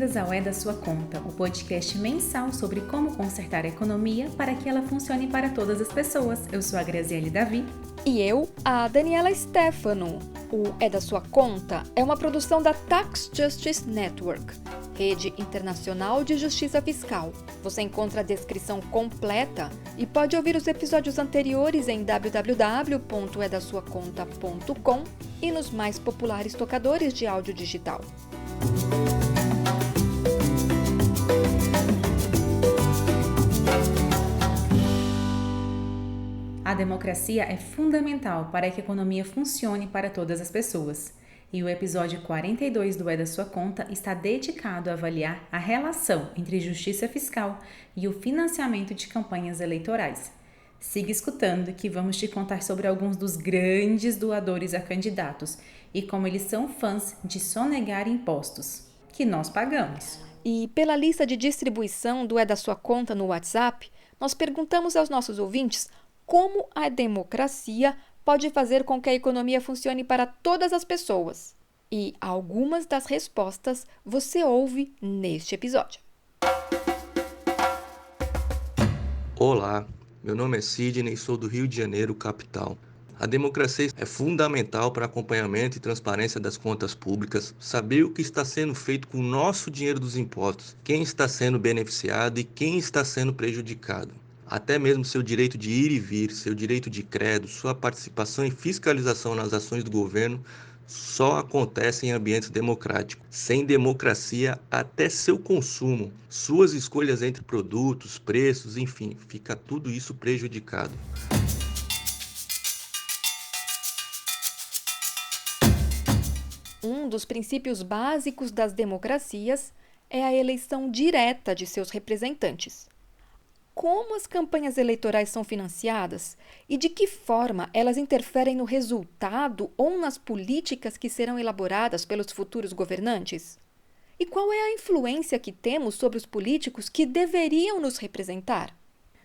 Bem-vindas ao É da Sua Conta, o podcast mensal sobre como consertar a economia para que ela funcione para todas as pessoas. Eu sou a Graziele Davi. E eu, a Daniela Stefano. O É da Sua Conta é uma produção da Tax Justice Network, rede internacional de justiça fiscal. Você encontra a descrição completa e pode ouvir os episódios anteriores em www.edasuaconta.com e nos mais populares tocadores de áudio digital. A democracia é fundamental para que a economia funcione para todas as pessoas. E o episódio 42 do É da Sua Conta está dedicado a avaliar a relação entre justiça fiscal e o financiamento de campanhas eleitorais. Siga escutando que vamos te contar sobre alguns dos grandes doadores a candidatos e como eles são fãs de sonegar impostos, que nós pagamos. E pela lista de distribuição do É da Sua Conta no WhatsApp, nós perguntamos aos nossos ouvintes como a democracia pode fazer com que a economia funcione para todas as pessoas. E algumas das respostas você ouve neste episódio. Olá, meu nome é Sidney e sou do Rio de Janeiro, capital. A democracia é fundamental para acompanhamento e transparência das contas públicas, saber o que está sendo feito com o nosso dinheiro dos impostos, quem está sendo beneficiado e quem está sendo prejudicado. Até mesmo seu direito de ir e vir, seu direito de credo, sua participação e fiscalização nas ações do governo só acontece em ambientes democráticos. Sem democracia, até seu consumo, suas escolhas entre produtos, preços, enfim, fica tudo isso prejudicado. Um dos princípios básicos das democracias é a eleição direta de seus representantes. Como as campanhas eleitorais são financiadas e de que forma elas interferem no resultado ou nas políticas que serão elaboradas pelos futuros governantes? E qual é a influência que temos sobre os políticos que deveriam nos representar?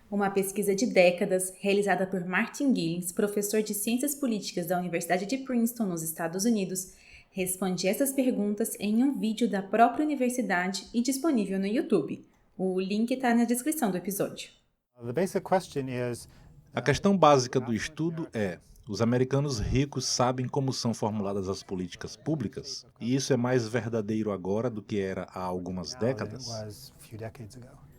Uma pesquisa de décadas, realizada por Martin Gillens, professor de Ciências Políticas da Universidade de Princeton, nos Estados Unidos, responde essas perguntas em um vídeo da própria universidade e disponível no YouTube. O link está na descrição do episódio. A questão básica do estudo é: os americanos ricos sabem como são formuladas as políticas públicas? E isso é mais verdadeiro agora do que era há algumas décadas?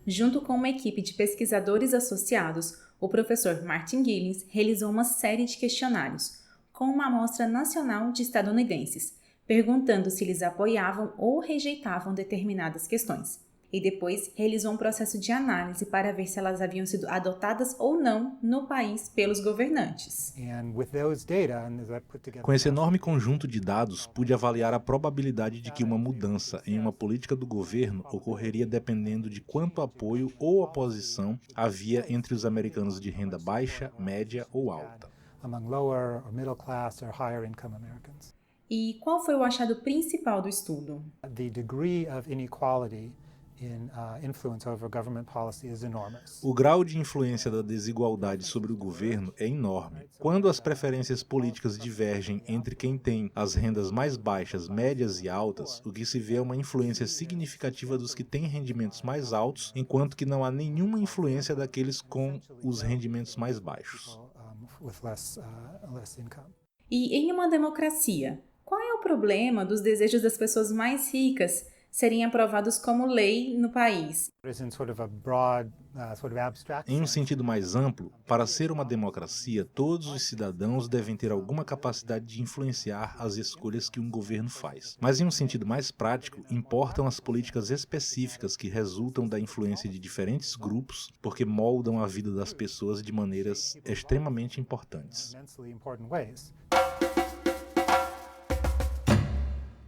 Junto com uma equipe de pesquisadores associados, o professor Martin Gillens realizou uma série de questionários com uma amostra nacional de estadunidenses, perguntando se eles apoiavam ou rejeitavam determinadas questões. E depois realizou um processo de análise para ver se elas haviam sido adotadas ou não no país pelos governantes. Com esse enorme conjunto de dados, pude avaliar a probabilidade de que uma mudança em uma política do governo ocorreria dependendo de quanto apoio ou oposição havia entre os americanos de renda baixa, média ou alta. E qual foi o achado principal do estudo? O grau de influência da desigualdade sobre o governo é enorme. Quando as preferências políticas divergem entre quem tem as rendas mais baixas, médias e altas, o que se vê é uma influência significativa dos que têm rendimentos mais altos, enquanto que não há nenhuma influência daqueles com os rendimentos mais baixos. E em uma democracia, qual é o problema dos desejos das pessoas mais ricas serem aprovados como lei no país? Em um sentido mais amplo, para ser uma democracia, todos os cidadãos devem ter alguma capacidade de influenciar as escolhas que um governo faz. Mas em um sentido mais prático, importam as políticas específicas que resultam da influência de diferentes grupos, porque moldam a vida das pessoas de maneiras extremamente importantes.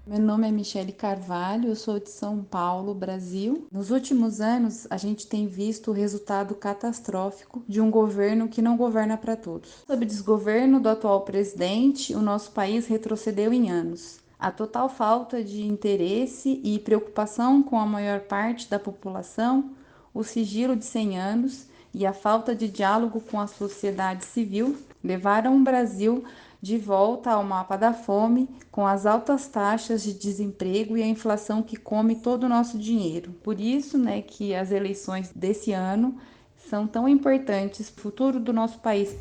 Meu nome é Michele Carvalho, eu sou de São Paulo, Brasil. Nos últimos anos, a gente tem visto o resultado catastrófico de um governo que não governa para todos. Sob o desgoverno do atual presidente, o nosso país retrocedeu em anos. A total falta de interesse e preocupação com a maior parte da população, o sigilo de 100 anos e a falta de diálogo com a sociedade civil levaram o Brasil de volta ao mapa da fome, com as altas taxas de desemprego e a inflação que come todo o nosso dinheiro. Por isso, que as eleições desse ano são tão importantes para o futuro do nosso país.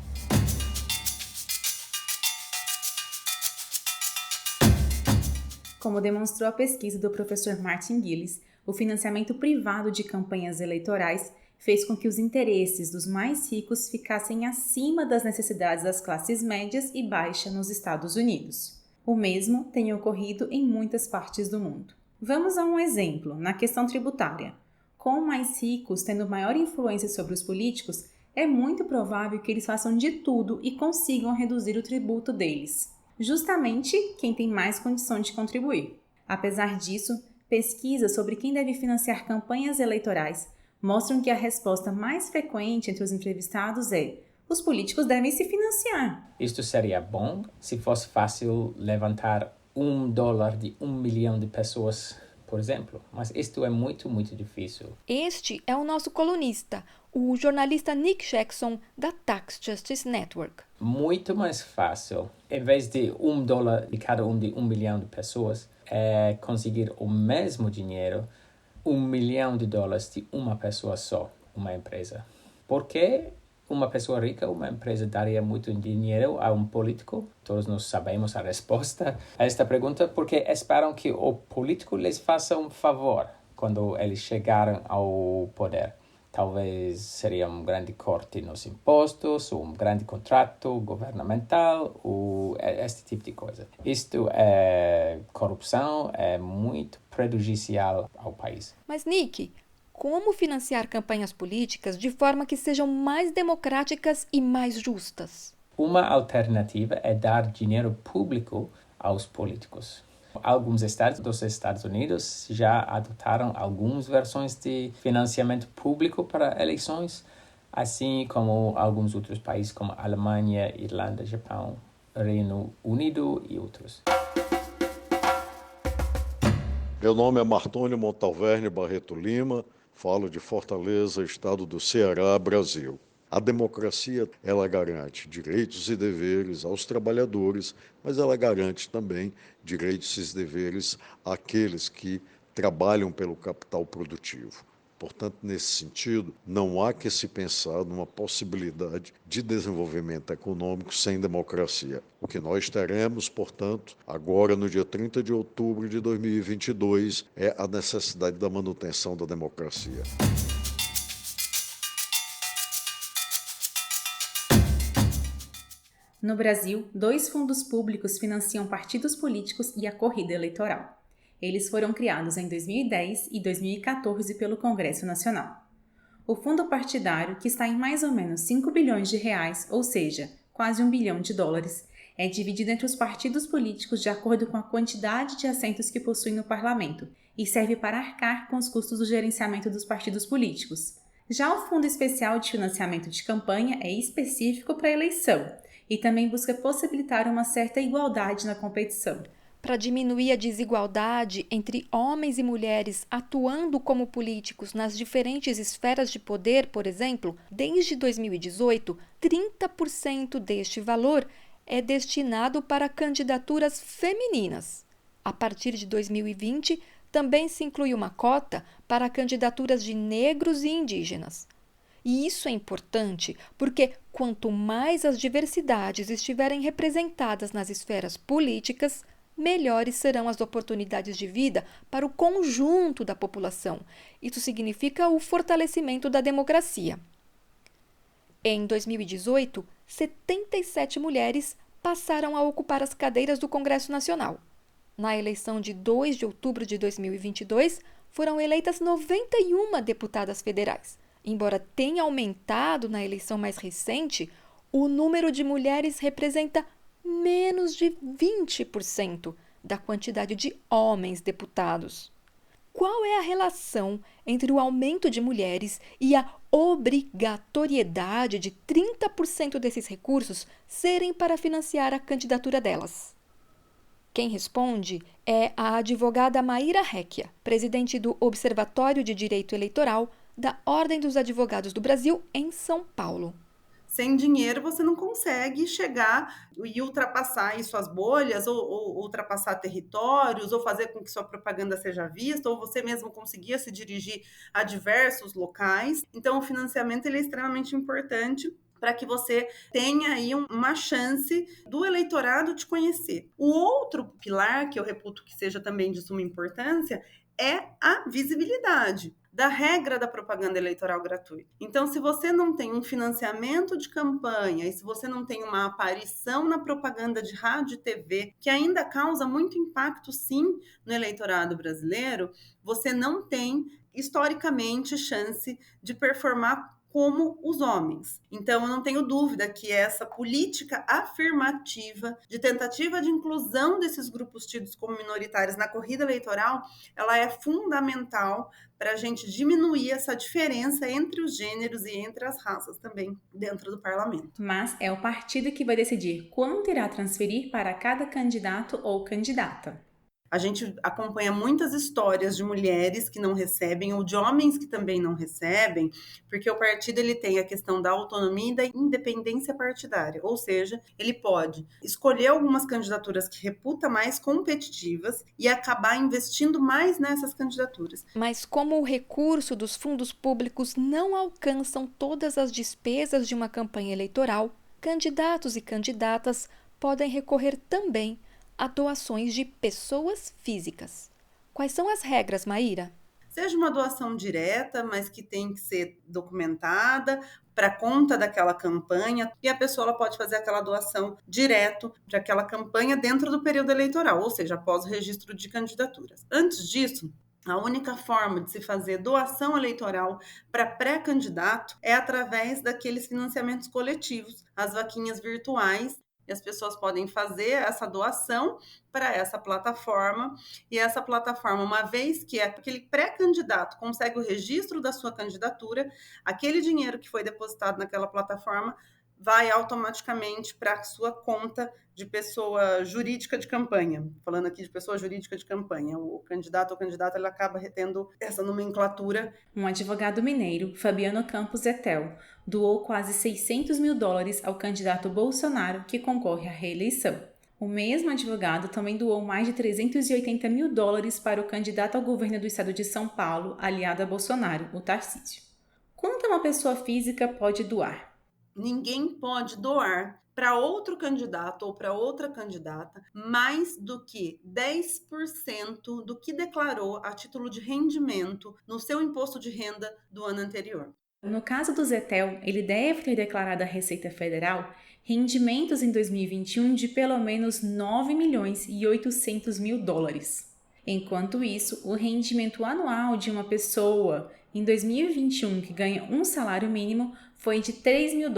Como demonstrou a pesquisa do professor Martin Gillis, o financiamento privado de campanhas eleitorais fez com que os interesses dos mais ricos ficassem acima das necessidades das classes médias e baixas nos Estados Unidos. O mesmo tem ocorrido em muitas partes do mundo. Vamos a um exemplo, na questão tributária. Com mais ricos tendo maior influência sobre os políticos, é muito provável que eles façam de tudo e consigam reduzir o tributo deles. Justamente quem tem mais condição de contribuir. Apesar disso, pesquisas sobre quem deve financiar campanhas eleitorais mostram que a resposta mais frequente entre os entrevistados é: os políticos devem se financiar. Isto seria bom se fosse fácil levantar $1 de 1 milhão de pessoas, por exemplo, mas isto é muito, muito difícil. Este é o nosso colunista, o jornalista Nick Jackson, da Tax Justice Network. Muito mais fácil, em vez de $1 de cada de 1 milhão de pessoas, é conseguir o mesmo dinheiro, $1 milhão de uma pessoa só, uma empresa. Por que uma pessoa rica, uma empresa daria muito dinheiro a um político? Todos nós sabemos a resposta a esta pergunta, porque esperam que o político lhes faça um favor quando eles chegarem ao poder. Talvez seria um grande corte nos impostos, ou um grande contrato governamental, ou este tipo de coisa. Isto é corrupção, é muito prejudicial ao país. Mas, Nick, como financiar campanhas políticas de forma que sejam mais democráticas e mais justas? Uma alternativa é dar dinheiro público aos políticos. Alguns estados dos Estados Unidos já adotaram algumas versões de financiamento público para eleições, assim como alguns outros países como Alemanha, Irlanda, Japão, Reino Unido e outros. Meu nome é Martônio Montalverne Barreto Lima, falo de Fortaleza, estado do Ceará, Brasil. A democracia, ela garante direitos e deveres aos trabalhadores, mas ela garante também direitos e deveres àqueles que trabalham pelo capital produtivo. Portanto, nesse sentido, não há que se pensar numa possibilidade de desenvolvimento econômico sem democracia. O que nós teremos, portanto, agora no dia 30 de outubro de 2022, é a necessidade da manutenção da democracia. No Brasil, 2 fundos públicos financiam partidos políticos e a corrida eleitoral. Eles foram criados em 2010 e 2014 pelo Congresso Nacional. O fundo partidário, que está em mais ou menos 5 bilhões de reais, ou seja, quase $1 bilhão, é dividido entre os partidos políticos de acordo com a quantidade de assentos que possuem no parlamento e serve para arcar com os custos do gerenciamento dos partidos políticos. Já o Fundo Especial de Financiamento de Campanha é específico para a eleição e também busca possibilitar uma certa igualdade na competição. Para diminuir a desigualdade entre homens e mulheres atuando como políticos nas diferentes esferas de poder, por exemplo, desde 2018, 30% deste valor é destinado para candidaturas femininas. A partir de 2020, também se inclui uma cota para candidaturas de negros e indígenas. E isso é importante porque quanto mais as diversidades estiverem representadas nas esferas políticas, melhores serão as oportunidades de vida para o conjunto da população. Isso significa o fortalecimento da democracia. Em 2018, 77 mulheres passaram a ocupar as cadeiras do Congresso Nacional. Na eleição de 2 de outubro de 2022, foram eleitas 91 deputadas federais. Embora tenha aumentado na eleição mais recente, o número de mulheres representa menos de 20% da quantidade de homens deputados. Qual é a relação entre o aumento de mulheres e a obrigatoriedade de 30% desses recursos serem para financiar a candidatura delas? Quem responde é a advogada Maíra Recchia, presidente do Observatório de Direito Eleitoral da Ordem dos Advogados do Brasil em São Paulo. Sem dinheiro você não consegue chegar e ultrapassar aí suas bolhas, ou ultrapassar territórios, ou fazer com que sua propaganda seja vista, ou você mesmo conseguir se dirigir a diversos locais. Então, o financiamento ele é extremamente importante para que você tenha aí uma chance do eleitorado te conhecer. O outro pilar, que eu reputo que seja também de suma importância, é a visibilidade da regra da propaganda eleitoral gratuita. Então, se você não tem um financiamento de campanha e se você não tem uma aparição na propaganda de rádio e TV, que ainda causa muito impacto, sim, no eleitorado brasileiro, você não tem, historicamente, chance de performar como os homens. Então, eu não tenho dúvida que essa política afirmativa de tentativa de inclusão desses grupos tidos como minoritários na corrida eleitoral, ela é fundamental para a gente diminuir essa diferença entre os gêneros e entre as raças também dentro do parlamento. Mas é o partido que vai decidir quanto irá transferir para cada candidato ou candidata. A gente acompanha muitas histórias de mulheres que não recebem ou de homens que também não recebem, porque o partido ele tem a questão da autonomia e da independência partidária, ou seja, ele pode escolher algumas candidaturas que reputa mais competitivas e acabar investindo mais nessas candidaturas. Mas como o recurso dos fundos públicos não alcançam todas as despesas de uma campanha eleitoral, candidatos e candidatas podem recorrer também a doações de pessoas físicas. Quais são as regras, Maíra? Seja uma doação direta, mas que tem que ser documentada para conta daquela campanha, e a pessoa ela pode fazer aquela doação direto para aquela campanha dentro do período eleitoral, ou seja, após o registro de candidaturas. Antes disso, a única forma de se fazer doação eleitoral para pré-candidato é através daqueles financiamentos coletivos, as vaquinhas virtuais, e as pessoas podem fazer essa doação para essa plataforma, e essa plataforma, uma vez que aquele pré-candidato consegue o registro da sua candidatura, aquele dinheiro que foi depositado naquela plataforma vai automaticamente para a sua conta de pessoa jurídica de campanha. Falando aqui de pessoa jurídica de campanha, o candidato ou candidata ele acaba retendo essa nomenclatura. Um advogado mineiro, Fabiano Campos Etel, doou quase $600 mil ao candidato Bolsonaro, que concorre à reeleição. O mesmo advogado também doou mais de $380 mil para o candidato ao governo do estado de São Paulo, aliado a Bolsonaro, o Tarcísio. Quanto uma pessoa física pode doar? Ninguém pode doar para outro candidato ou para outra candidata mais do que 10% do que declarou a título de rendimento no seu imposto de renda do ano anterior. No caso do Zetel, ele deve ter declarado à Receita Federal rendimentos em 2021 de pelo menos $9.8 mil. Enquanto isso, o rendimento anual de uma pessoa em 2021 que ganha um salário mínimo foi de $3 mil.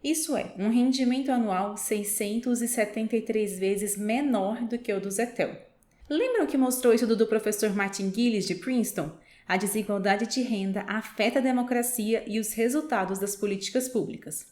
Isso é, um rendimento anual 673 vezes menor do que o do Zetel. Lembram que mostrou o estudo do professor Martin Gillis de Princeton? A desigualdade de renda afeta a democracia e os resultados das políticas públicas.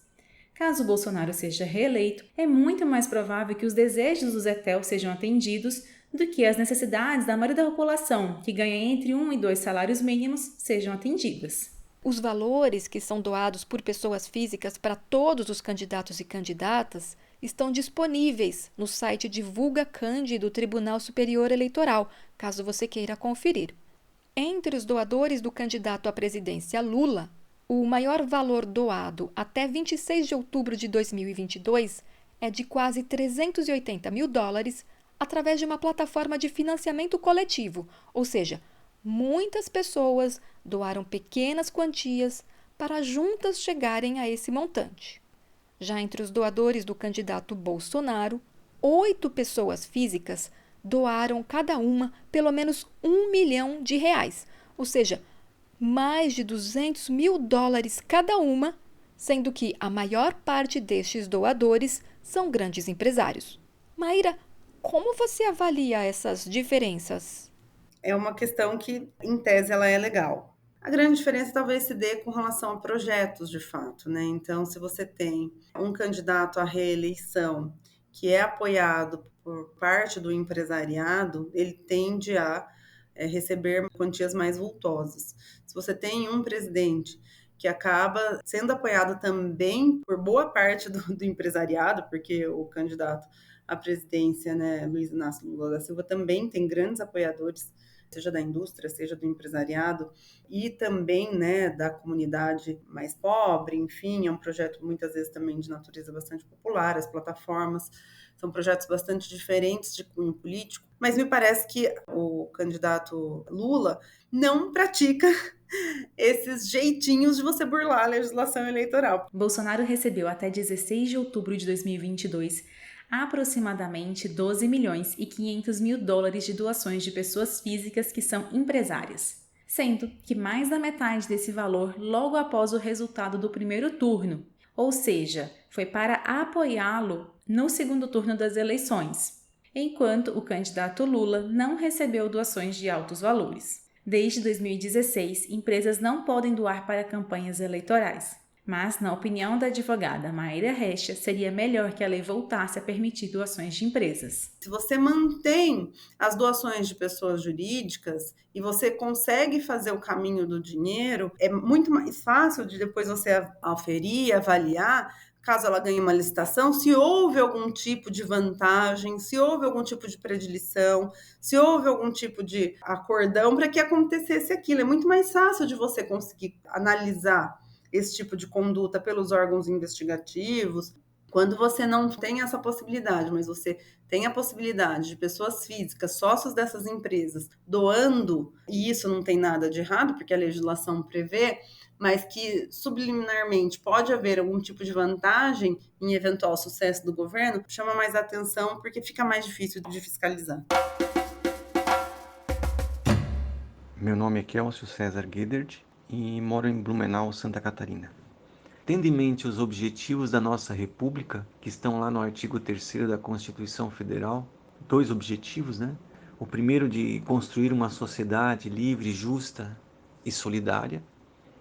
Caso Bolsonaro seja reeleito, é muito mais provável que os desejos do Zetel sejam atendidos do que as necessidades da maioria da população, que ganha entre 1 e 2 salários mínimos, sejam atendidas. Os valores que são doados por pessoas físicas para todos os candidatos e candidatas estão disponíveis no site Divulga Candi do Tribunal Superior Eleitoral, caso você queira conferir. Entre os doadores do candidato à presidência Lula, o maior valor doado até 26 de outubro de 2022 é de quase $380 mil através de uma plataforma de financiamento coletivo, ou seja, muitas pessoas doaram pequenas quantias para juntas chegarem a esse montante. Já entre os doadores do candidato Bolsonaro, 8 pessoas físicas doaram cada uma pelo menos R$1 milhão, ou seja, mais de $200 mil cada uma, sendo que a maior parte destes doadores são grandes empresários. Maíra, como você avalia essas diferenças? É uma questão que, em tese, ela é legal. A grande diferença talvez se dê com relação a projetos, de fato, né? Então, se você tem um candidato à reeleição que é apoiado por parte do empresariado, ele tende a receber quantias mais vultosas. Se você tem um presidente que acaba sendo apoiado também por boa parte do empresariado, porque o candidato à presidência, né, Luiz Inácio Lula da Silva, também tem grandes apoiadores, seja da indústria, seja do empresariado, e também, né, da comunidade mais pobre, enfim, é um projeto muitas vezes também de natureza bastante popular, as plataformas são projetos bastante diferentes de cunho político, mas me parece que o candidato Lula não pratica esses jeitinhos de você burlar a legislação eleitoral. Bolsonaro recebeu até 16 de outubro de 2022 aproximadamente 12 milhões e 500 mil dólares de doações de pessoas físicas que são empresárias, sendo que mais da metade desse valor logo após o resultado do primeiro turno, ou seja, foi para apoiá-lo no segundo turno das eleições, enquanto o candidato Lula não recebeu doações de altos valores. Desde 2016, empresas não podem doar para campanhas eleitorais. Mas, na opinião da advogada Maíra Recha, seria melhor que a lei voltasse a permitir doações de empresas. Se você mantém as doações de pessoas jurídicas e você consegue fazer o caminho do dinheiro, é muito mais fácil de depois você aferir, avaliar, caso ela ganhe uma licitação, se houve algum tipo de vantagem, se houve algum tipo de predileção, se houve algum tipo de acordão para que acontecesse aquilo. É muito mais fácil de você conseguir analisar esse tipo de conduta pelos órgãos investigativos. Quando você não tem essa possibilidade, mas você tem a possibilidade de pessoas físicas, sócios dessas empresas, doando, e isso não tem nada de errado, porque a legislação prevê, mas que subliminarmente pode haver algum tipo de vantagem em eventual sucesso do governo, chama mais atenção porque fica mais difícil de fiscalizar. Meu nome é Kelsio César Guedert e moro em Blumenau, Santa Catarina. Tendo em mente os objetivos da nossa República, que estão lá no artigo 3º da Constituição Federal, 2 objetivos, né? O primeiro de construir uma sociedade livre, justa e solidária,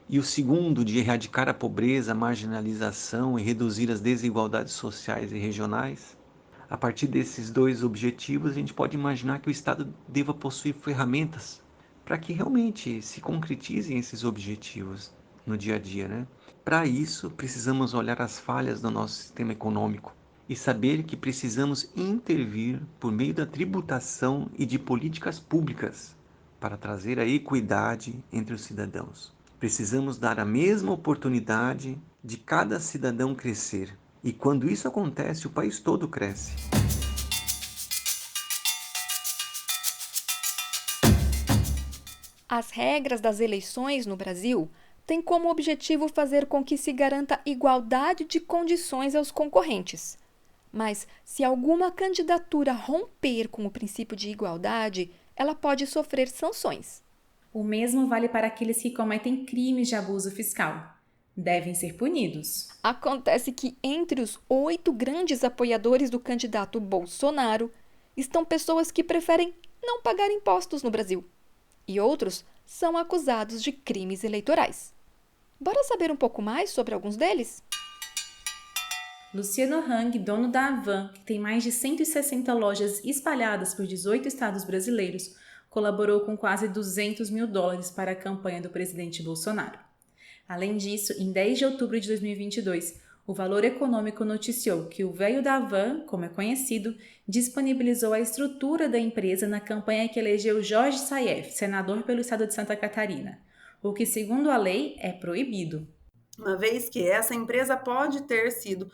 e o segundo de erradicar a pobreza, a marginalização e reduzir as desigualdades sociais e regionais. A partir desses 2 objetivos, a gente pode imaginar que o Estado deva possuir ferramentas para que realmente se concretizem esses objetivos no dia a dia, né? Para isso, precisamos olhar as falhas do nosso sistema econômico e saber que precisamos intervir por meio da tributação e de políticas públicas para trazer a equidade entre os cidadãos. Precisamos dar a mesma oportunidade de cada cidadão crescer. E quando isso acontece, o país todo cresce. As regras das eleições no Brasil têm como objetivo fazer com que se garanta igualdade de condições aos concorrentes. Mas, se alguma candidatura romper com o princípio de igualdade, ela pode sofrer sanções. O mesmo vale para aqueles que cometem crimes de abuso fiscal. Devem ser punidos. Acontece que entre os 8 grandes apoiadores do candidato Bolsonaro estão pessoas que preferem não pagar impostos no Brasil. E outros são acusados de crimes eleitorais. Bora saber um pouco mais sobre alguns deles? Luciano Hang, dono da Havan, que tem mais de 160 lojas espalhadas por 18 estados brasileiros, colaborou com quase 200 mil dólares para a campanha do presidente Bolsonaro. Além disso, em 10 de outubro de 2022, o Valor Econômico noticiou que o velho da Havan, como é conhecido, disponibilizou a estrutura da empresa na campanha que elegeu Jorge Saef, senador pelo estado de Santa Catarina, o que, segundo a lei, é proibido. Uma vez que essa empresa pode ter sido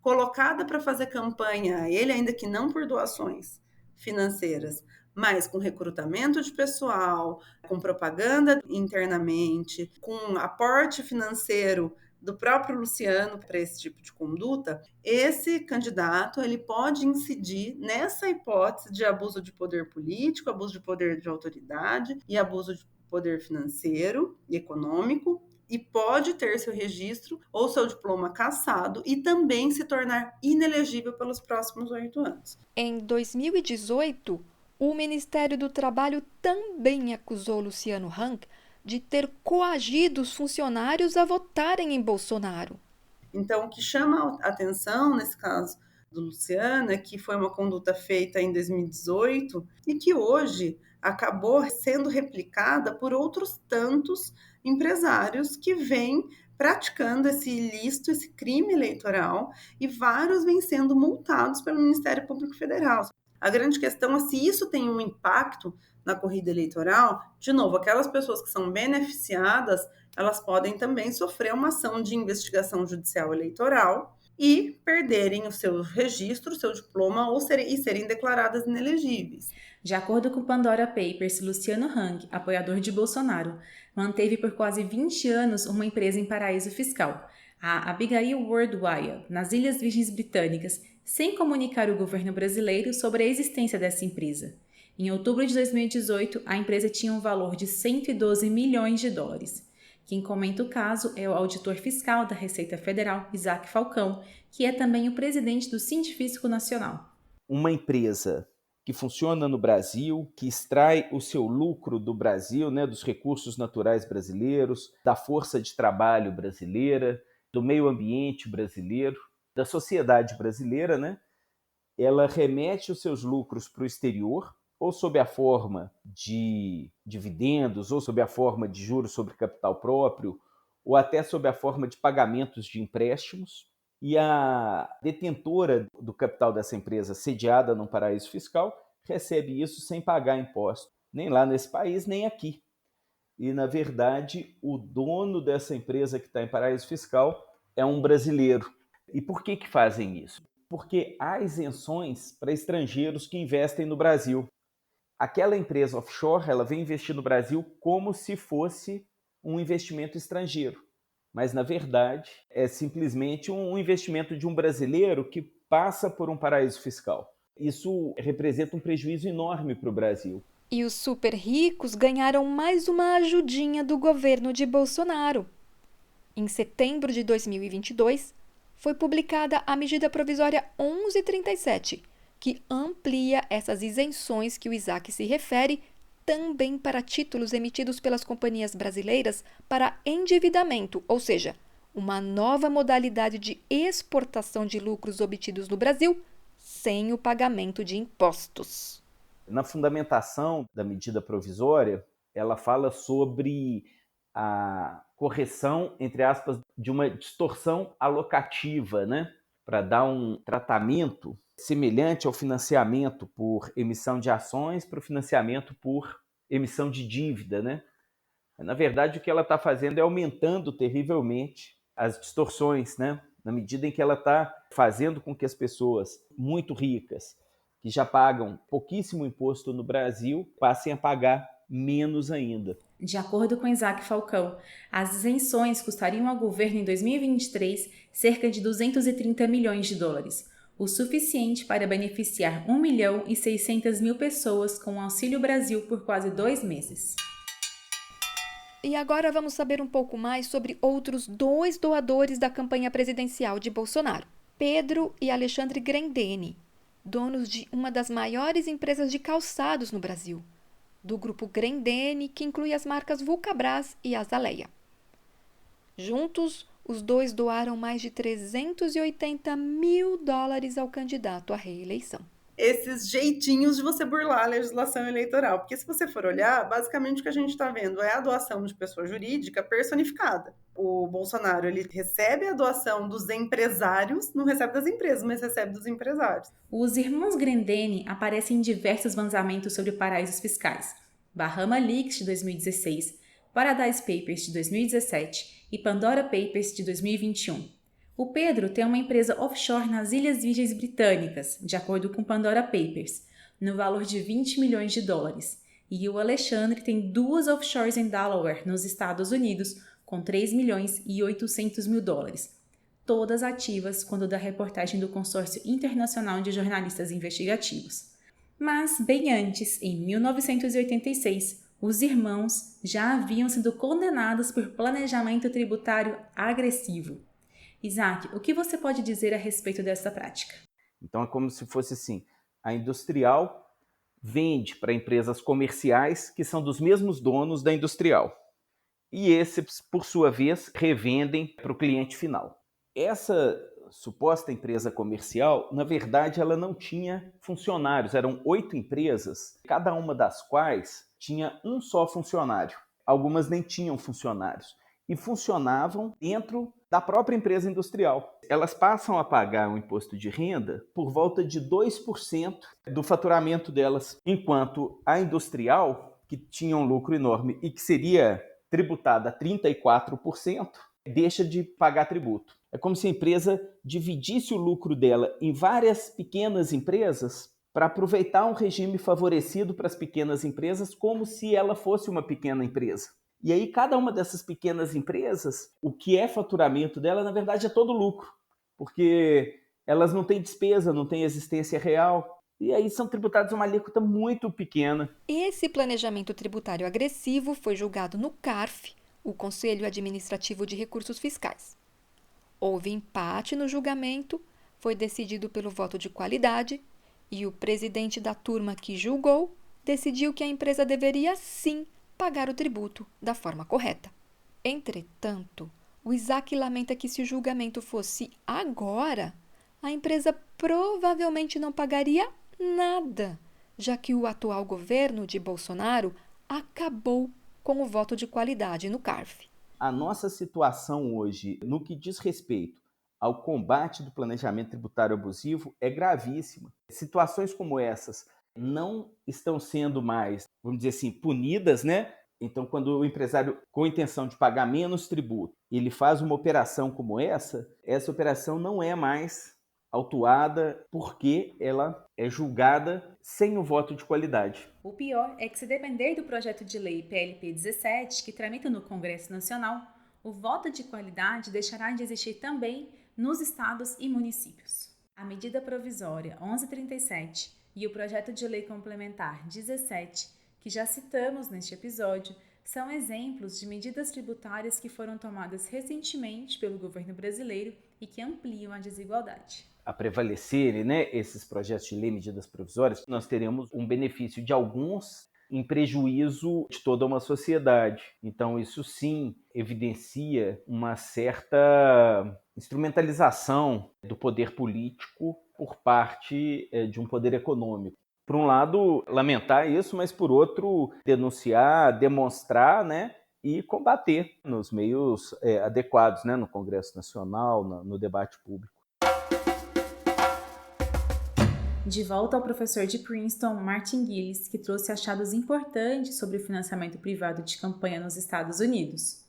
colocada para fazer campanha a ele, ainda que não por doações financeiras, mas com recrutamento de pessoal, com propaganda internamente, com aporte financeiro do próprio Luciano para esse tipo de conduta, esse candidato ele pode incidir nessa hipótese de abuso de poder político, abuso de poder de autoridade e abuso de poder financeiro e econômico, e pode ter seu registro ou seu diploma cassado e também se tornar inelegível pelos próximos 8 anos. Em 2018, o Ministério do Trabalho também acusou Luciano Hang de ter coagido os funcionários a votarem em Bolsonaro. Então, o que chama a atenção nesse caso do Luciano é que foi uma conduta feita em 2018 e que hoje acabou sendo replicada por outros tantos empresários que vêm praticando esse ilícito, esse crime eleitoral, e vários vêm sendo multados pelo Ministério Público Federal. A grande questão é se isso tem um impacto na corrida eleitoral. De novo, aquelas pessoas que são beneficiadas, elas podem também sofrer uma ação de investigação judicial eleitoral e perderem o seu registro, o seu diploma e serem declaradas inelegíveis. De acordo com o Pandora Papers, Luciano Hang, apoiador de Bolsonaro, manteve por quase 20 anos uma empresa em paraíso fiscal, a Abigail Worldwide, nas Ilhas Virgens Britânicas, sem comunicar ao governo brasileiro sobre a existência dessa empresa. Em outubro de 2018, a empresa tinha um valor de 112 milhões de dólares. Quem comenta o caso é o auditor fiscal da Receita Federal, Isaac Falcão, que é também o presidente do Científico Nacional. Uma empresa que funciona no Brasil, que extrai o seu lucro do Brasil, né, dos recursos naturais brasileiros, da força de trabalho brasileira, do meio ambiente brasileiro, da sociedade brasileira, né? Ela remete os seus lucros para o exterior, ou sob a forma de dividendos, ou sob a forma de juros sobre capital próprio, ou até sob a forma de pagamentos de empréstimos. E a detentora do capital dessa empresa, sediada num paraíso fiscal, recebe isso sem pagar imposto, nem lá nesse país, nem aqui. E, na verdade, o dono dessa empresa que está em paraíso fiscal é um brasileiro. E por que fazem isso? Porque há isenções para estrangeiros que investem no Brasil. Aquela empresa offshore, ela vem investir no Brasil como se fosse um investimento estrangeiro. Mas, na verdade, é simplesmente um investimento de um brasileiro que passa por um paraíso fiscal. Isso representa um prejuízo enorme para o Brasil. E os super ricos ganharam mais uma ajudinha do governo de Bolsonaro. Em setembro de 2022, foi publicada a medida provisória 1137, que amplia essas isenções que o Isaac se refere também para títulos emitidos pelas companhias brasileiras para endividamento, ou seja, uma nova modalidade de exportação de lucros obtidos no Brasil sem o pagamento de impostos. Na fundamentação da medida provisória, ela fala sobre a correção, entre aspas, de uma distorção alocativa, né? Para dar um tratamento semelhante ao financiamento por emissão de ações para o financiamento por emissão de dívida, né? Na verdade, o que ela está fazendo é aumentando terrivelmente as distorções, né? Na medida em que ela está fazendo com que as pessoas muito ricas, que já pagam pouquíssimo imposto no Brasil, passem a pagar menos ainda. De acordo com Isaac Falcão, as isenções custariam ao governo em 2023 cerca de 230 milhões de dólares, o suficiente para beneficiar 1.600.000 pessoas com o Auxílio Brasil por quase 2 meses. E agora vamos saber um pouco mais sobre outros 2 doadores da campanha presidencial de Bolsonaro, Pedro e Alexandre Grendene, donos de uma das maiores empresas de calçados no Brasil, do grupo Grendene, que inclui as marcas Vulcabras e Azaleia. Juntos, os 2 doaram mais de 380 mil dólares ao candidato à reeleição. Esses jeitinhos de você burlar a legislação eleitoral. Porque se você for olhar, basicamente o que a gente está vendo é a doação de pessoa jurídica personificada. O Bolsonaro, ele recebe a doação dos empresários, não recebe das empresas, mas recebe dos empresários. Os irmãos Grendene aparecem em diversos vazamentos sobre paraísos fiscais. Bahama Leaks, de 2016, Paradise Papers, de 2017 e Pandora Papers, de 2021. O Pedro tem uma empresa offshore nas Ilhas Virgens Britânicas, de acordo com Pandora Papers, no valor de 20 milhões de dólares. E o Alexandre tem 2 offshores em Delaware, nos Estados Unidos, com 3 milhões e 800 mil dólares. Todas ativas quando da reportagem do Consórcio Internacional de Jornalistas Investigativos. Mas, bem antes, em 1986, os irmãos já haviam sido condenados por planejamento tributário agressivo. Isaac, o que você pode dizer a respeito dessa prática? Então é como se fosse assim, a industrial vende para empresas comerciais que são dos mesmos donos da industrial. E esses, por sua vez, revendem para o cliente final. Essa suposta empresa comercial, na verdade, ela não tinha funcionários. Eram 8 empresas, cada uma das quais tinha um só funcionário. algumas nem tinham funcionários e funcionavam dentro da própria empresa industrial. Elas passam a pagar um imposto de renda por volta de 2% do faturamento delas, enquanto a industrial, que tinha um lucro enorme e que seria tributada a 34%, deixa de pagar tributo. É como se a empresa dividisse o lucro dela em várias pequenas empresas para aproveitar um regime favorecido para as pequenas empresas como se ela fosse uma pequena empresa. E aí cada uma dessas pequenas empresas, o que é faturamento dela, na verdade, é todo lucro, porque elas não têm despesa, não têm existência real, e aí são tributadas uma alíquota muito pequena. Esse planejamento tributário agressivo foi julgado no CARF, o Conselho Administrativo de Recursos Fiscais. Houve empate no julgamento, foi decidido pelo voto de qualidade, e o presidente da turma que julgou decidiu que a empresa deveria sim pagar o tributo da forma correta. Entretanto, o Isaac lamenta que se o julgamento fosse agora, a empresa provavelmente não pagaria nada, já que o atual governo de Bolsonaro acabou com o voto de qualidade no CARF. A nossa situação hoje, no que diz respeito ao combate do planejamento tributário abusivo, é gravíssima. Situações como essas não estão sendo mais, vamos dizer assim, punidas, né? Então, quando o empresário, com a intenção de pagar menos tributo, ele faz uma operação como essa operação não é mais autuada porque ela é julgada sem o voto de qualidade. O pior é que, se depender do projeto de lei PLP 17, que tramita no Congresso Nacional, o voto de qualidade deixará de existir também nos estados e municípios. A medida provisória 1137 e o projeto de lei complementar 17, que já citamos neste episódio, são exemplos de medidas tributárias que foram tomadas recentemente pelo governo brasileiro e que ampliam a desigualdade. A prevalecerem, esses projetos de lei, medidas provisórias, nós teremos um benefício de alguns em prejuízo de toda uma sociedade. Então, isso sim evidencia uma certa instrumentalização do poder político por parte de um poder econômico. Por um lado, lamentar isso, mas por outro, denunciar, demonstrar, e combater nos meios adequados, no Congresso Nacional, no debate público. De volta ao professor de Princeton, Martin Gillis, que trouxe achados importantes sobre o financiamento privado de campanha nos Estados Unidos.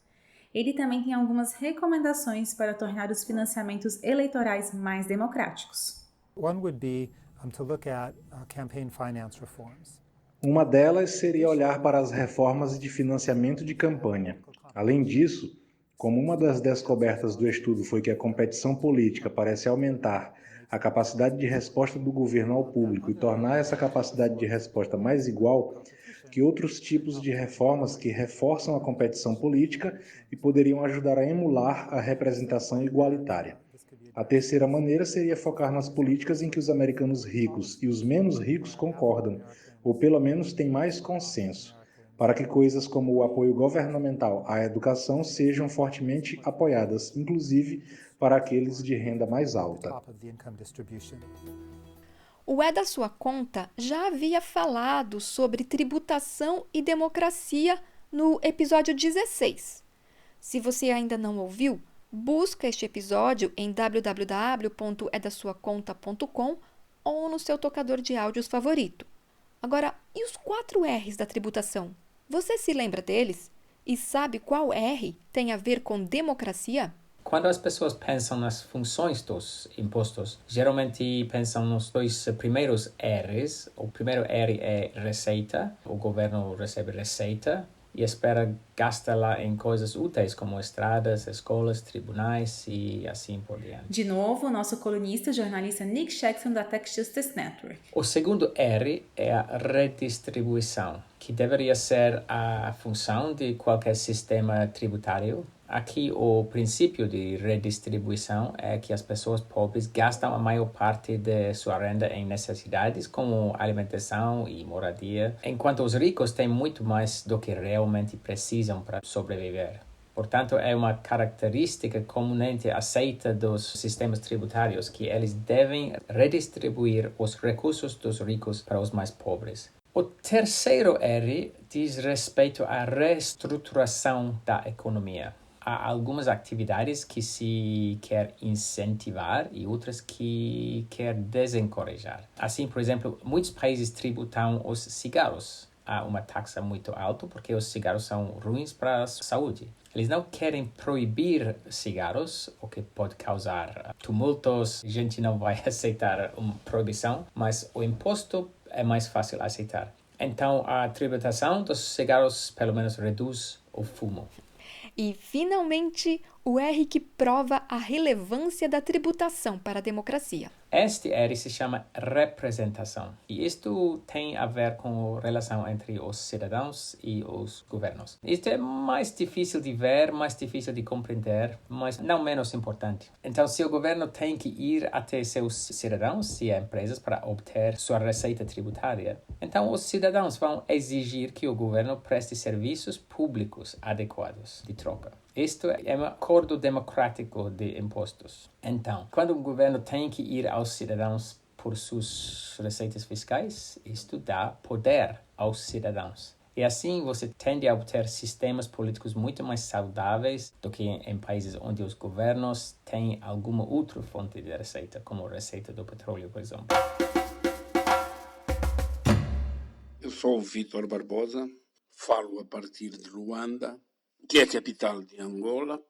Ele também tem algumas recomendações para tornar os financiamentos eleitorais mais democráticos. One would be to look at campaign finance reforms. Uma delas seria olhar para as reformas de financiamento de campanha. Além disso, como uma das descobertas do estudo foi que a competição política parece aumentar a capacidade de resposta do governo ao público e tornar essa capacidade de resposta mais igual, que outros tipos de reformas que reforçam a competição política e poderiam ajudar a emular a representação igualitária. A terceira maneira seria focar nas políticas em que os americanos ricos e os menos ricos concordam, ou pelo menos têm mais consenso, para que coisas como o apoio governamental à educação sejam fortemente apoiadas, inclusive para aqueles de renda mais alta. O É da Sua Conta já havia falado sobre tributação e democracia no episódio 16. Se você ainda não ouviu, busca este episódio em www.edasuaconta.com ou no seu tocador de áudios favorito. Agora, e os 4 R's da tributação? Você se lembra deles? E sabe qual R tem a ver com democracia? Quando as pessoas pensam nas funções dos impostos, geralmente pensam nos 2 primeiros R's. O primeiro R é receita. O governo recebe receita e espera gastá-la em coisas úteis como estradas, escolas, tribunais e assim por diante. De novo, o nosso colunista e jornalista Nick Jackson da Tech Justice Network. O segundo R é a redistribuição, que deveria ser a função de qualquer sistema tributário. Aqui, o princípio de redistribuição é que as pessoas pobres gastam a maior parte de sua renda em necessidades como alimentação e moradia, enquanto os ricos têm muito mais do que realmente precisam para sobreviver. Portanto, é uma característica comumente aceita dos sistemas tributários que eles devem redistribuir os recursos dos ricos para os mais pobres. O terceiro R diz respeito à reestruturação da economia. Há algumas atividades que se quer incentivar e outras que quer desencorajar. Assim, por exemplo, muitos países tributam os cigarros a uma taxa muito alta porque os cigarros são ruins para a saúde. Eles não querem proibir cigarros, o que pode causar tumultos. A gente não vai aceitar uma proibição, mas o imposto é mais fácil aceitar. Então, a tributação dos cigarros, pelo menos, reduz o fumo. E, finalmente, o R que prova a relevância da tributação para a democracia. Este R se chama representação. E isto tem a ver com a relação entre os cidadãos e os governos. Isto é mais difícil de ver, mais difícil de compreender, mas não menos importante. Então, se o governo tem que ir até seus cidadãos e empresas para obter sua receita tributária, então os cidadãos vão exigir que o governo preste serviços públicos adequados de troca. Isto é um acordo democrático de impostos. Então, quando o governo tem que ir aos cidadãos por suas receitas fiscais, isto dá poder aos cidadãos. E assim você tende a obter sistemas políticos muito mais saudáveis do que em países onde os governos têm alguma outra fonte de receita, como a receita do petróleo, por exemplo. Eu sou o Vítor Barbosa, falo a partir de Luanda, que é a capital de Angola.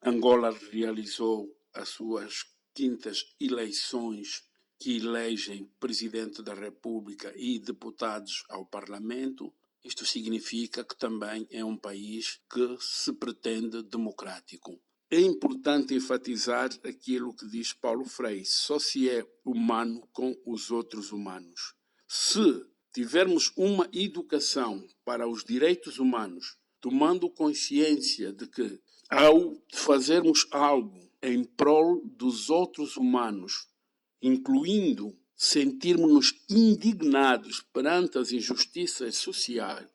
Angola realizou as suas 5ª eleições que elegem Presidente da República e deputados ao Parlamento. Isto significa que também é um país que se pretende democrático. É importante enfatizar aquilo que diz Paulo Freire: só se é humano com os outros humanos. Se tivermos uma educação para os direitos humanos, tomando consciência de que, ao fazermos algo em prol dos outros humanos, incluindo sentirmos-nos indignados perante as injustiças sociais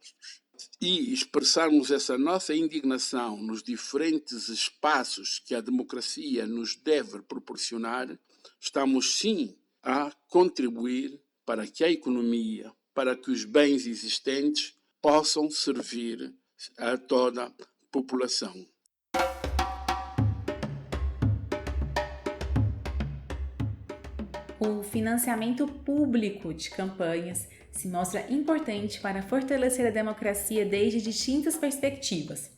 e expressarmos essa nossa indignação nos diferentes espaços que a democracia nos deve proporcionar, estamos sim a contribuir para que a economia, para que os bens existentes possam servir a toda a população. O financiamento público de campanhas se mostra importante para fortalecer a democracia desde distintas perspectivas.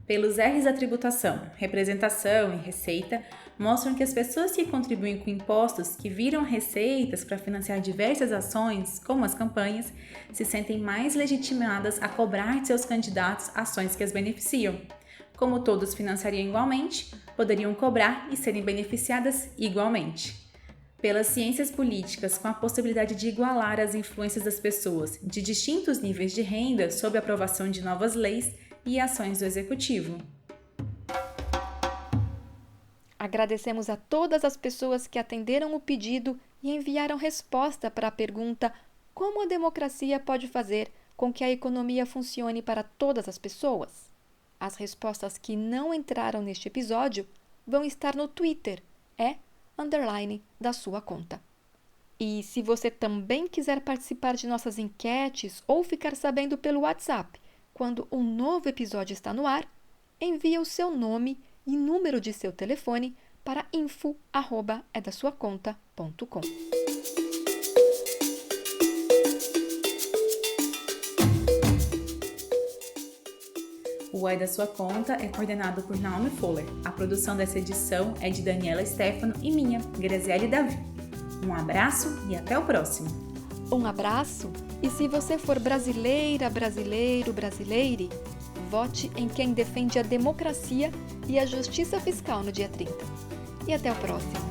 Pelos R's da tributação, representação e receita, mostram que as pessoas que contribuem com impostos que viram receitas para financiar diversas ações, como as campanhas, se sentem mais legitimadas a cobrar de seus candidatos ações que as beneficiam. Como todos financiariam igualmente, poderiam cobrar e serem beneficiadas igualmente. Pelas ciências políticas, com a possibilidade de igualar as influências das pessoas de distintos níveis de renda sob a aprovação de novas leis e ações do Executivo. Agradecemos a todas as pessoas que atenderam o pedido e enviaram resposta para a pergunta: como a democracia pode fazer com que a economia funcione para todas as pessoas? As respostas que não entraram neste episódio vão estar no Twitter, _da sua conta. E se você também quiser participar de nossas enquetes ou ficar sabendo pelo WhatsApp quando um novo episódio está no ar, envie o seu nome e número de seu telefone para info@edasuaconta.com. O É da Sua Conta é coordenado por Naomi Fuller. A produção dessa edição é de Daniela Stefano e minha, Graziele Davi. Um abraço e até o próximo. Um abraço, e se você for brasileira, brasileiro, brasileire, vote em quem defende a democracia e a justiça fiscal no dia 30. E até o próximo.